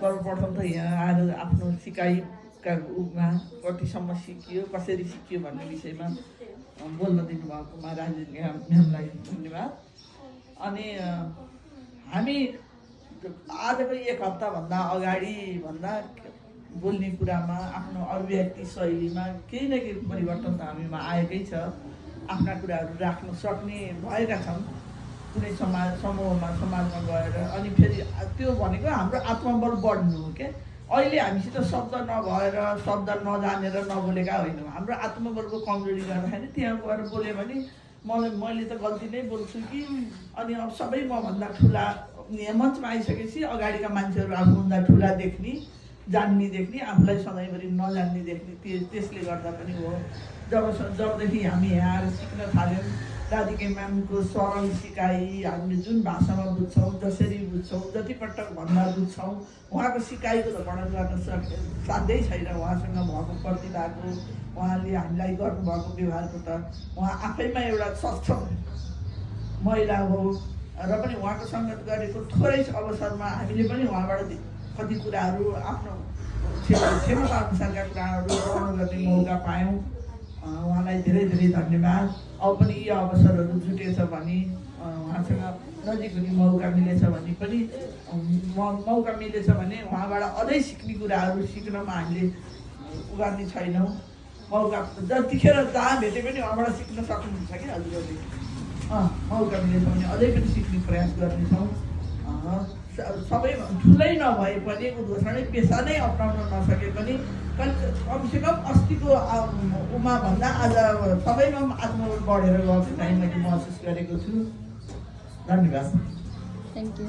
सर्वप्रथम त यहाँ आएर आफ्नो सिकाइका रूपमा कतिसम्म सिकियो कसरी सिकियो भन्ने विषयमा बोल्न दिनुभएकोमा राजेश म्यामलाई धन्यवाद। अनि हामी आजको एक हप्ताभन्दा अगाडि भन्दा बोल्ने कुरामा आफ्नो अभिव्यक्ति शैलीमा केही न केही परिवर्तन त हामीमा आएकै छ। आफ्ना कुराहरू राख्न सक्ने भएका छौँ कुनै समूहमा समाजमा गएर। अनि फेरि त्यो भनेको हाम्रो आत्मबल बढ्नु हो क्या। अहिले हामीसित शब्द नभएर शब्द नजानेर नबोलेका होइनौँ। हाम्रो आत्मबलको कमजोरी गर्दाखेरि त्यहाँ गएर बोल्यो भने मैले त गल्ती नै बोल्छु कि, अनि अब सबै मभन्दा ठुला मञ्चमा आइसकेपछि अगाडिका मान्छेहरू आफूभन्दा ठुला देख्ने, जान्ने देख्ने, आफूलाई सधैँभरि नजान्ने देख्ने, त्यसले गर्दा पनि हो। जबदेखि हामी यहाँ आएर सिक्न थाल्यौँ, दाजुके म्यामको सरल सिकाइ, हामीले जुन भाषामा बुझ्छौँ, जसरी बुझ्छौँ, जतिपटक भन्दा बुझ्छौँ, उहाँको सिकाइको त वर्णन गर्न साध्यै छैन। उहाँसँग भएको प्रतिभाको, उहाँले हामीलाई गर्नुभएको व्यवहारको त उहाँ आफैमा एउटा सक्षम महिला हो। र पनि उहाँको सङ्गत गरेको थोरै अवसरमा हामीले पनि उहाँबाट कति कुराहरू आफ्नो क्षमता अनुसारका कुराहरू ग्रहण गर्ने मौका पायौँ। उहाँलाई धेरै धेरै धन्यवाद। अब पनि यी अवसरहरू जुटेछ भने, उहाँसँग नजिक हुने मौका मिलेछ भने पनि मौका मिलेछ भने उहाँबाट अझै सिक्ने कुराहरू सिक्नमा हामीले गर्ने छैनौँ। मौका जतिखेर जहाँ भेटे पनि उहाँबाट सिक्न सक्नुहुन्छ कि हजुरहरूले। मौका मिलेछ भने अझै पनि सिक्ने प्रयास गर्नेछौँ। सबै ठुलै नभए पनि उद्घोषणै पेसा नै अप्नाउन नसके पनि कमसेकम अस्तिको उमा भन्दा आज सबैमा आत्मबल बढेर गएको चाहिँ मैले महसुस गरेको छु। धन्यवाद। Thank you.